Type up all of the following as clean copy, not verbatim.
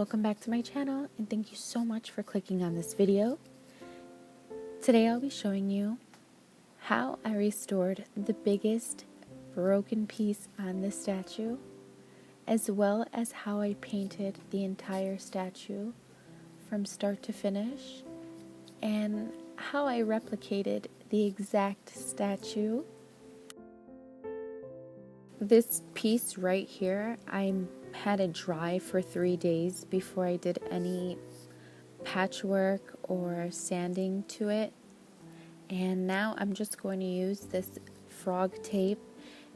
welcome back to my channel, and thank you so much for clicking on this video. Today I'll be showing you how I restored the biggest broken piece on this statue, as well as how I painted the entire statue from start to finish, and how I replicated the exact statue. This piece right here, I had it dry for 3 days before I did any patchwork or sanding to it. And now I'm just going to use this frog tape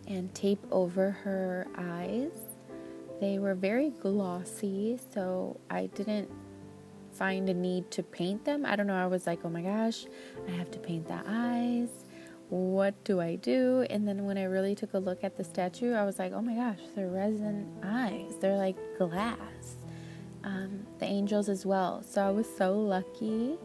and tape over her eyes. They were very glossy, so I didn't find a need to paint them. I don't know, I was like, oh my gosh, I have to paint the eyes. What do I do? And then when I really took a look at the statue, I was like, oh my gosh, they're resin eyes. They're like glass. The angels as well. So I was so lucky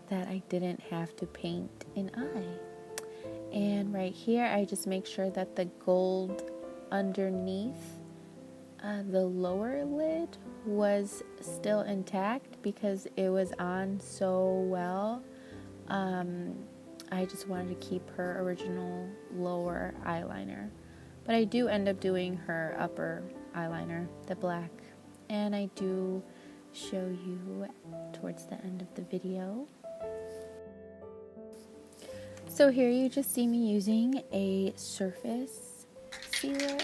that I didn't have to paint an eye. And right here, I just make sure that the gold underneath the lower lid was still intact because it was on so well. I just wanted to keep her original lower eyeliner. But I do end up doing her upper eyeliner, the black. And I do show you towards the end of the video. So here you just see me using a surface sealer.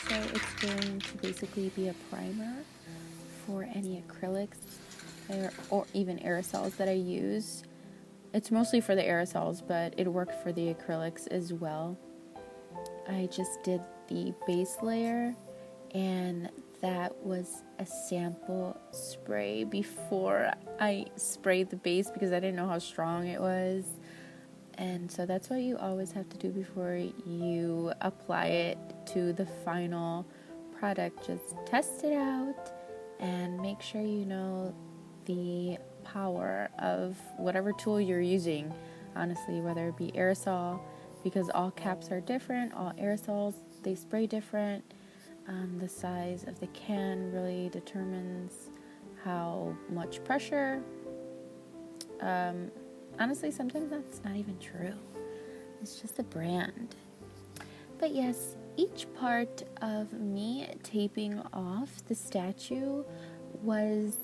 So it's going to basically be a primer for any acrylics or even aerosols that I use. It's mostly for the aerosols, but it worked for the acrylics as well. I just did the base layer, and that was a sample spray before I sprayed the base because I didn't know how strong it was. And so that's what you always have to do before you apply it to the final product. Just test it out and make sure you know the power of whatever tool you're using, honestly, whether it be aerosol, because all caps are different, all aerosols, they spray different. The size of the can really determines how much pressure. Honestly, sometimes that's not even true. It's just a brand. But yes, each part of me taping off the statue was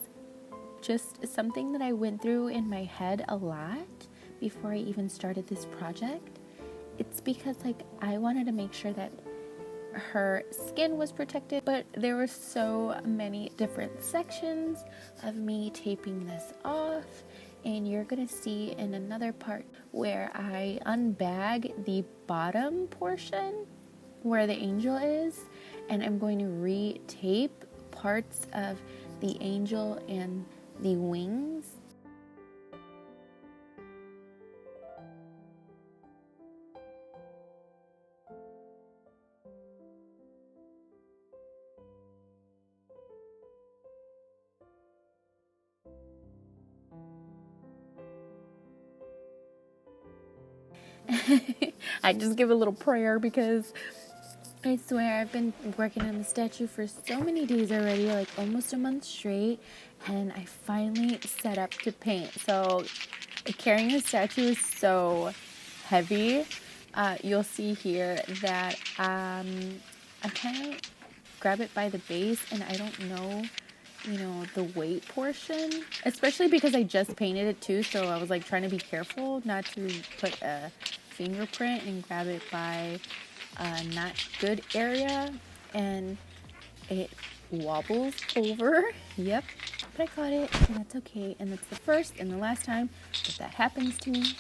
just something that I went through in my head a lot before I even started this project. It's because I wanted to make sure that her skin was protected, but there were so many different sections of me taping this off, and you're gonna see in another part where I unbag the bottom portion where the angel is, and I'm going to re-tape parts of the angel and the wings. I just give a little prayer because I swear I've been working on the statue for so many days already, like almost a month straight, and I finally set up to paint. So carrying the statue is so heavy. You'll see here that I kind of grab it by the base, and I don't know, the weight portion, especially because I just painted it too, so I was like trying to be careful not to put a fingerprint and grab it by not good area, and it wobbles over. Yep, but I caught it, and that's okay, and that's the first and the last time that happens to me.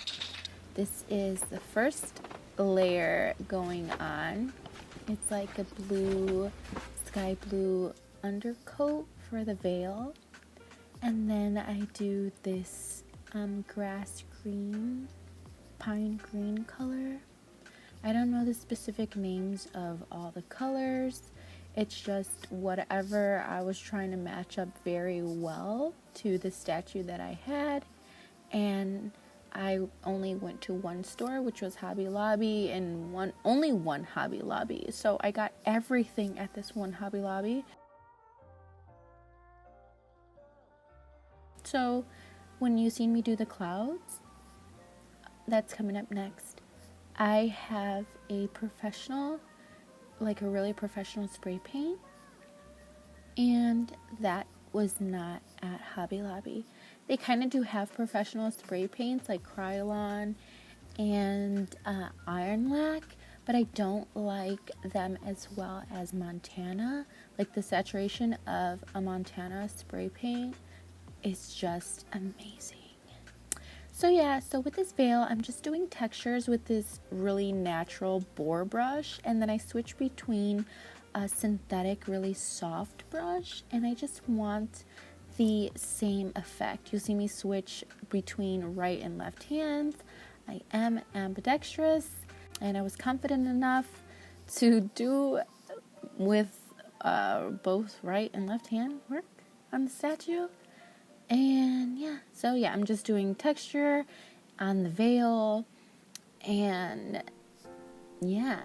This is the first layer going on. It's like a blue, sky blue undercoat for the veil, and then I do this grass green, pine green color. I don't know the specific names of all the colors. It's just whatever I was trying to match up very well to the statue that I had. And I only went to one store, which was Hobby Lobby, and only one Hobby Lobby. So I got everything at this one Hobby Lobby. So when you see me do the clouds, that's coming up next. I have a professional, like a really professional spray paint, and that was not at Hobby Lobby. They kind of do have professional spray paints like Krylon and Iron Lac, but I don't like them as well as Montana. Like the saturation of a Montana spray paint is just amazing. So yeah, so with this veil, I'm just doing textures with this really natural boar brush, and then I switch between a synthetic, really soft brush, and I just want the same effect. You'll see me switch between right and left hands. I am ambidextrous, and I was confident enough to do with both right and left hand work on the statue. And yeah, so yeah, I'm just doing texture on the veil, and yeah.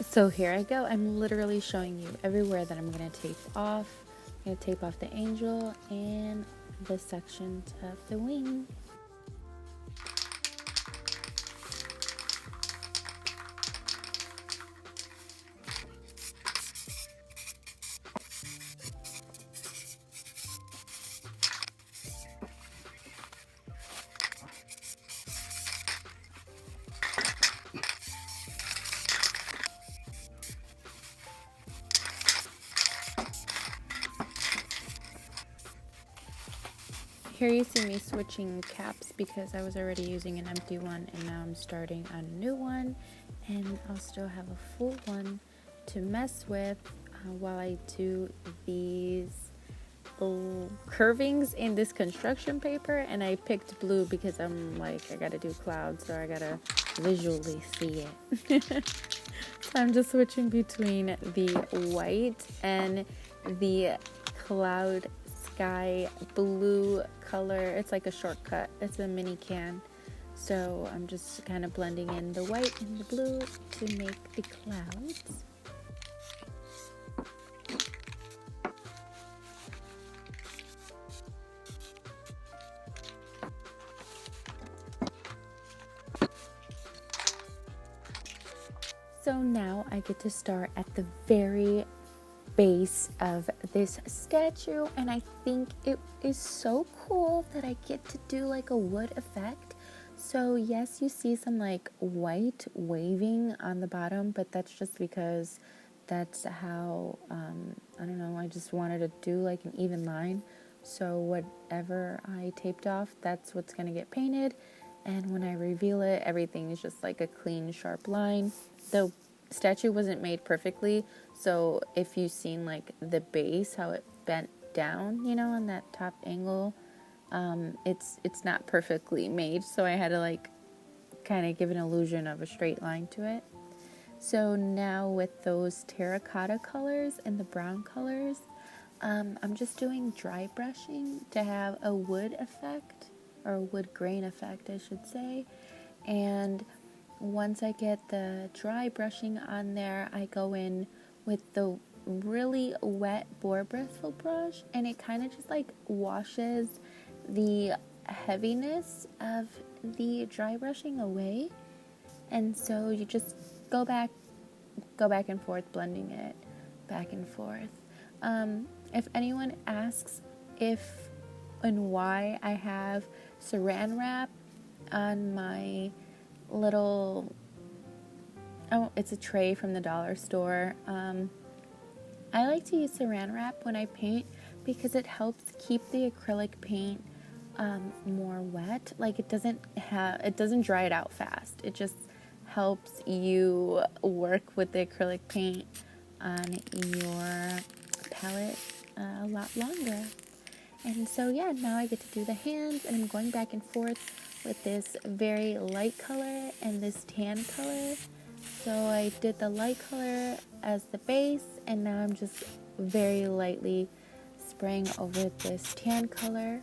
So here I go. I'm literally showing you everywhere that I'm going to tape off. I'm going to tape off the angel and the sections of the wing. Here you see me switching caps because I was already using an empty one and now I'm starting on a new one, and I'll still have a full one to mess with while I do these curvings in this construction paper. And I picked blue because I'm like, I gotta do clouds, so I gotta visually see it. So I'm just switching between the white and the cloud sky blue color. It's like a shortcut. It's a mini can. So I'm just kind of blending in the white and the blue to make the clouds. So now I get to start at the very base of this statue, and I think it is so cool that I get to do like a wood effect. So yes, you see some like white waving on the bottom, but that's just because that's how, I don't know, I just wanted to do like an even line. So whatever I taped off, that's what's going to get painted. And when I reveal it, everything is just like a clean, sharp line. The statue wasn't made perfectly, so if you've seen like the base, how it bent down, you know, on that top angle, it's not perfectly made, so I had to like kind of give an illusion of a straight line to it. So now with those terracotta colors and the brown colors, I'm just doing dry brushing to have a wood effect, or a wood grain effect, I should say. And once I get the dry brushing on there, I go in with the really wet boar bristle brush, and it kind of just like washes the heaviness of the dry brushing away. And so you just go back and forth, blending it back and forth. If anyone asks if and why I have saran wrap on my little, oh, it's a tray from the dollar store. I like to use saran wrap when I paint because it helps keep the acrylic paint more wet. Like it doesn't dry it out fast. It just helps you work with the acrylic paint on your palette a lot longer. And so yeah, now I get to do the hands, and I'm going back and forth with this very light color and this tan color. So I did the light color as the base, and now I'm just very lightly spraying over this tan color.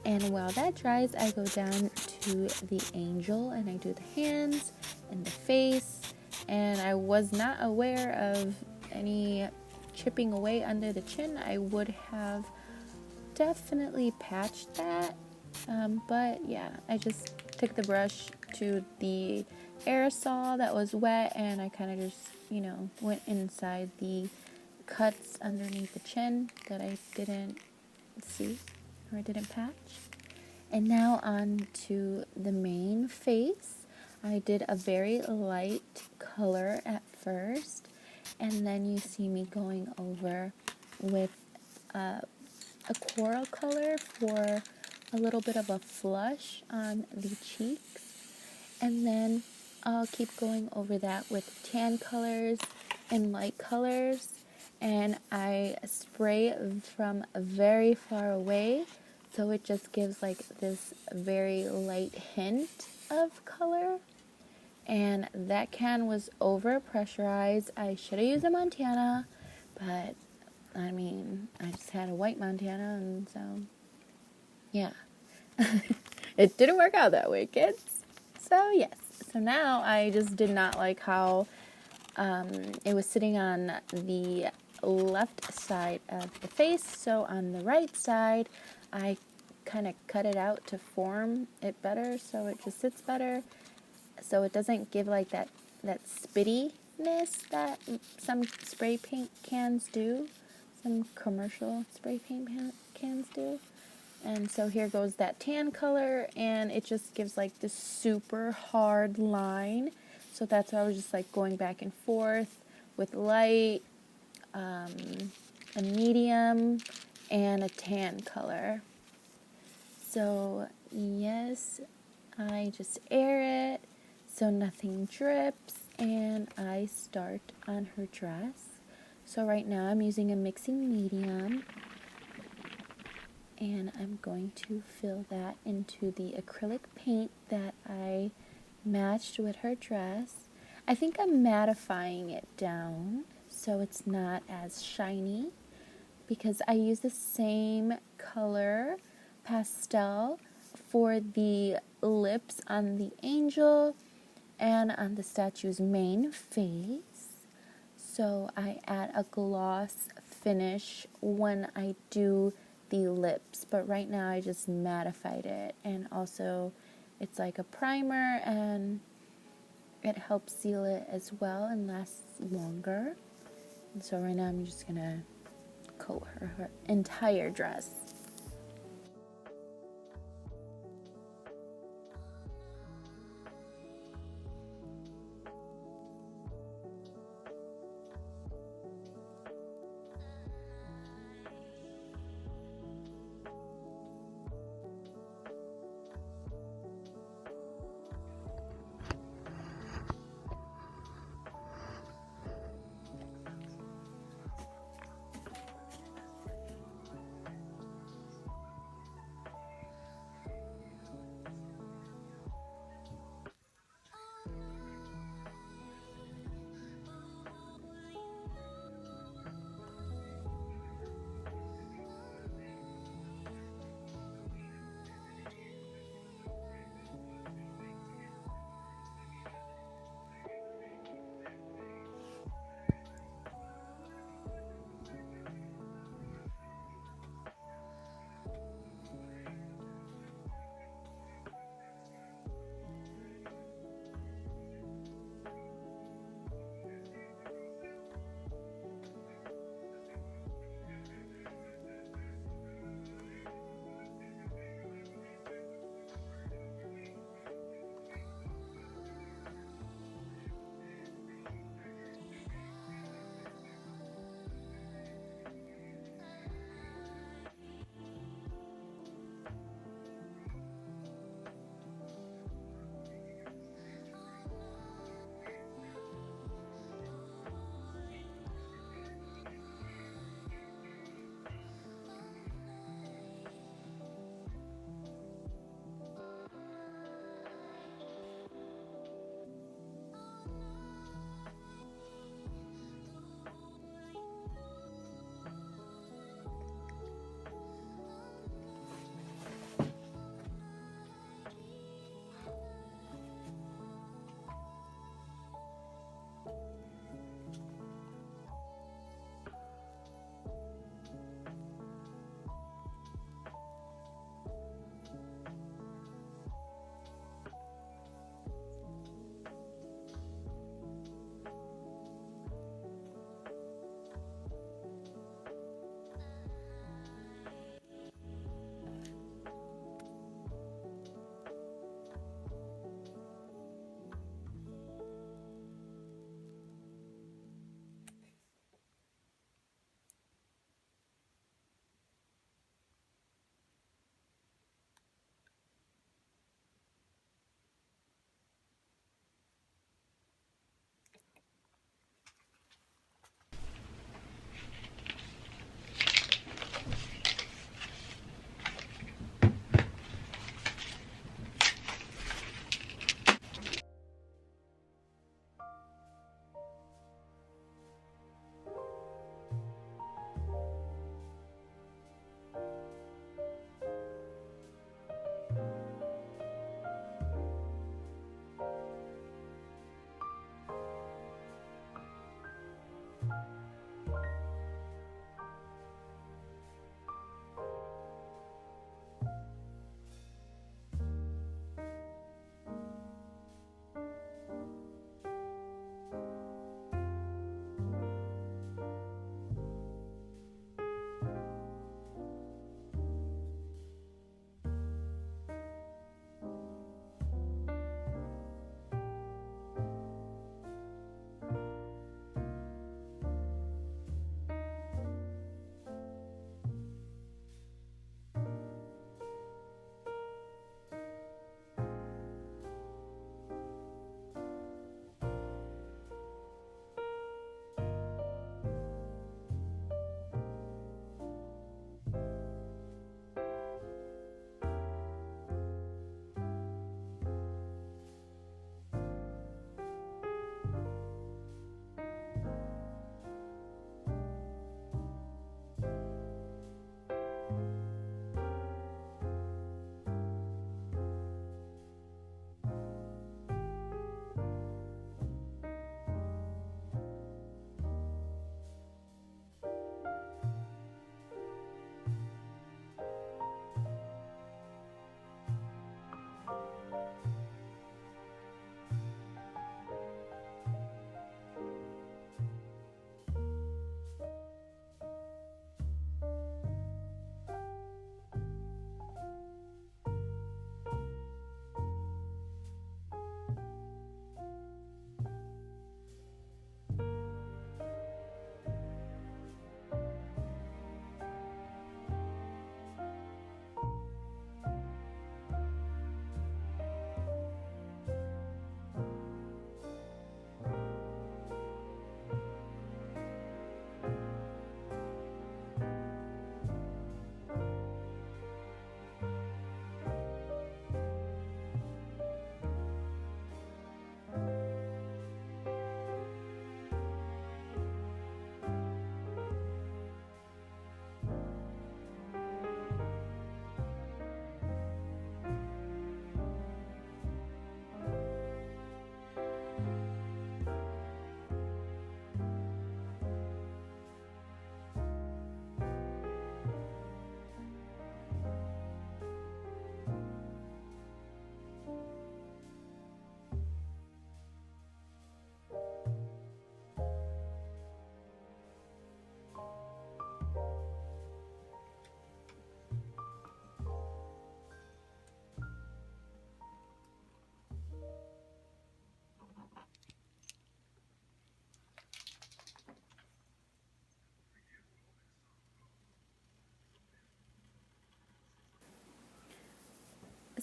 And while that dries, I go down to the angel and I do the hands and the face. And I was not aware of any chipping away under the chin. I would have definitely patched that. But yeah, I just took the brush to the aerosol that was wet, and I kind of just, went inside the cuts underneath the chin that I didn't see or I didn't patch. And now on to the main face. I did a very light color at first, and then you see me going over with a coral color for a little bit of a flush on the cheeks, and then I'll keep going over that with tan colors and light colors, and I spray from very far away, so it just gives like this very light hint of color. And that can was over pressurized. I should have used a Montana, but I mean, I just had a white Montana, and so yeah. It didn't work out that way, kids. So yes. So now I just did not like how it was sitting on the left side of the face. So on the right side, I kind of cut it out to form it better, so it just sits better. So it doesn't give like that spittiness that some spray paint cans do. Some commercial spray paint cans do. And so here goes that tan color, and it just gives like this super hard line. So that's why I was just like going back and forth with light, a medium, and a tan color. So yes, I just air it so nothing drips, and I start on her dress. So right now I'm using a mixing medium, and I'm going to fill that into the acrylic paint that I matched with her dress. I think I'm mattifying it down so it's not as shiny because I use the same color pastel for the lips on the angel and on the statue's main face. So I add a gloss finish when I do the lips, but right now I just mattified it, and also it's like a primer and it helps seal it as well and lasts longer. And so right now I'm just gonna coat her entire dress.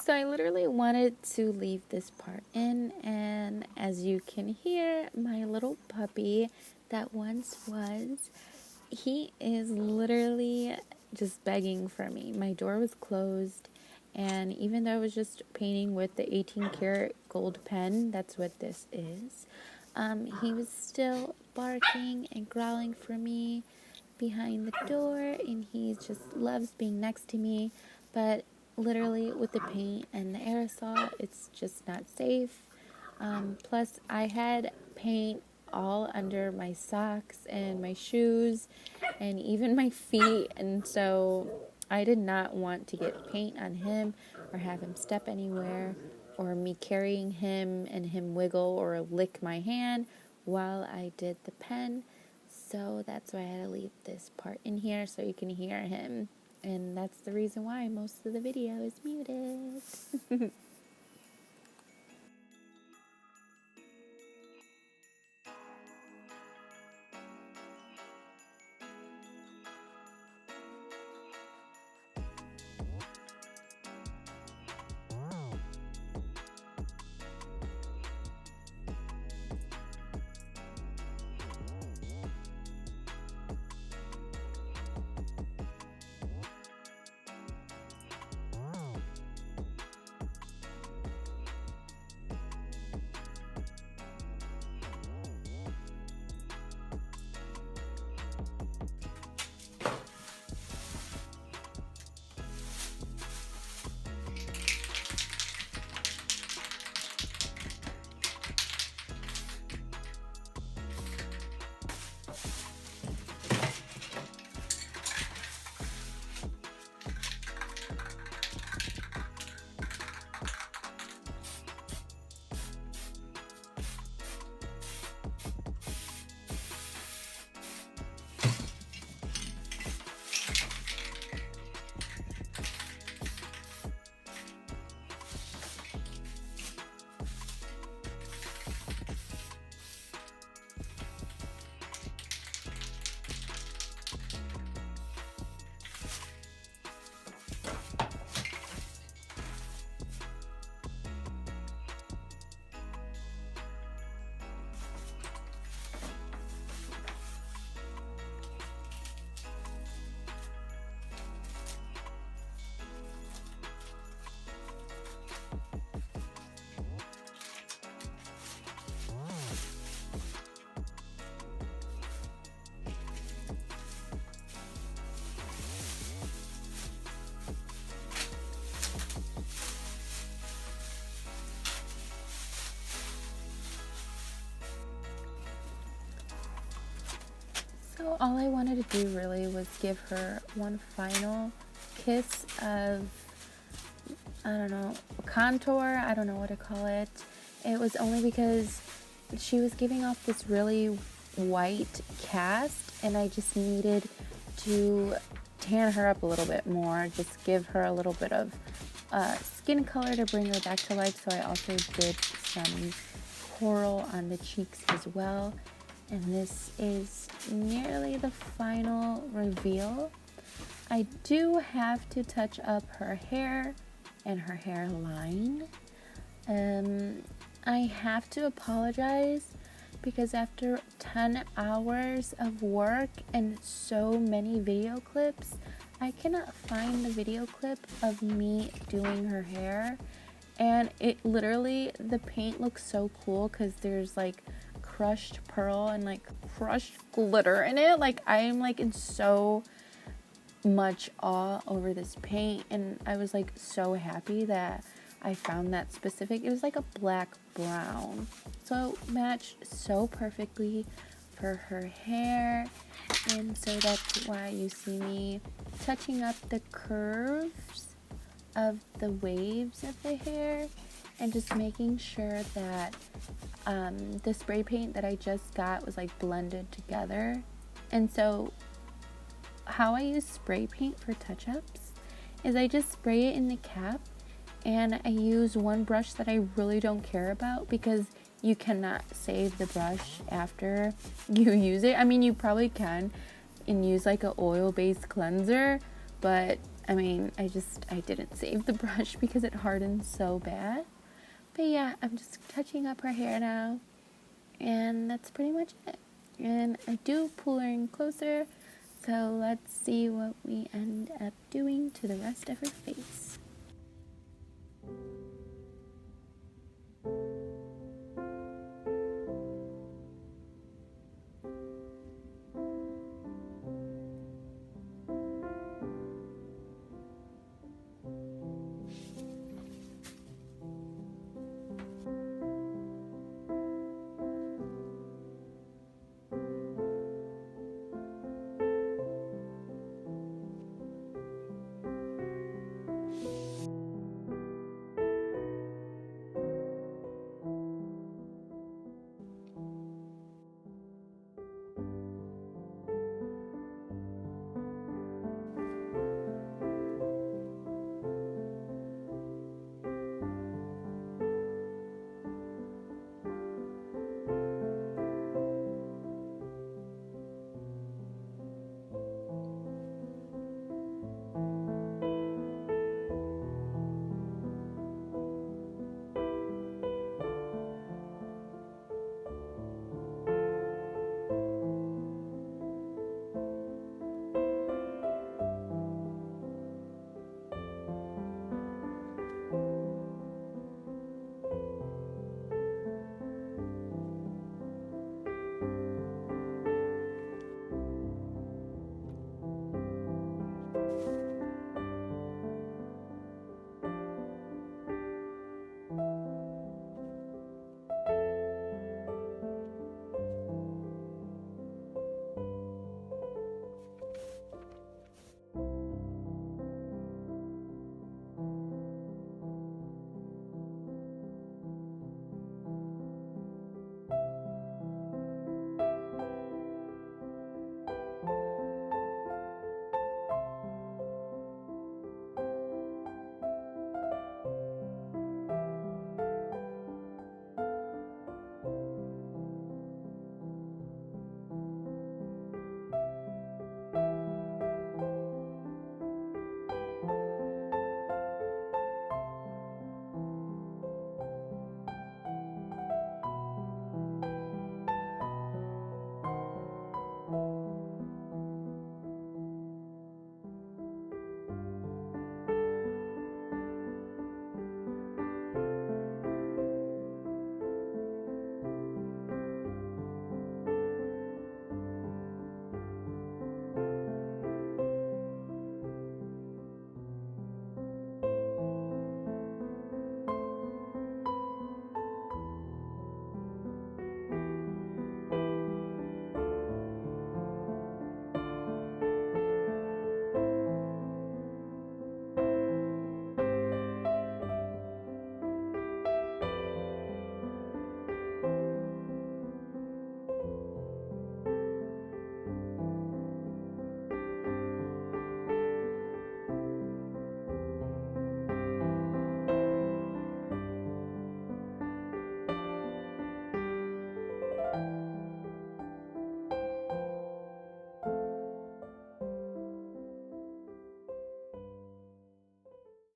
So I literally wanted to leave this part in, and as you can hear, my little puppy that once was, he is literally just begging for me. My door was closed, and even though I was just painting with the 18 karat gold pen, that's what this is, he was still barking and growling for me behind the door, and he just loves being next to me. But literally with the paint and the aerosol, it's just not safe. Plus I had paint all under my socks and my shoes and even my feet, and so I did not want to get paint on him or have him step anywhere, or me carrying him and him wiggle or lick my hand while I did the pen. So that's why I had to leave this part in here so you can hear him. And that's the reason why most of the video is muted. So all I wanted to do really was give her one final kiss of, I don't know, contour, I don't know what to call it. It was only because she was giving off this really white cast, and I just needed to tan her up a little bit more, just give her a little bit of skin color to bring her back to life. So I also did some coral on the cheeks as well. And this is nearly the final reveal. I do have to touch up her hair and her hairline. I have to apologize because after 10 hours of work and so many video clips, I cannot find the video clip of me doing her hair. And it literally, the paint looks so cool because there's like crushed pearl and like crushed glitter in it. Like I am like in so much awe over this paint, and I was like so happy that I found that specific. It was like a black brown, so it matched so perfectly for her hair. And so that's why you see me touching up the curves of the waves of the hair and just making sure that the spray paint that I just got was like blended together. And so how I use spray paint for touch-ups is I just spray it in the cap, and I use one brush that I really don't care about because you cannot save the brush after you use it. I mean, you probably can and use like an oil-based cleanser, but I mean, I didn't save the brush because it hardened so bad. But yeah, I'm just touching up her hair now. And that's pretty much it. And I do pull her in closer. So let's see what we end up doing to the rest of her face.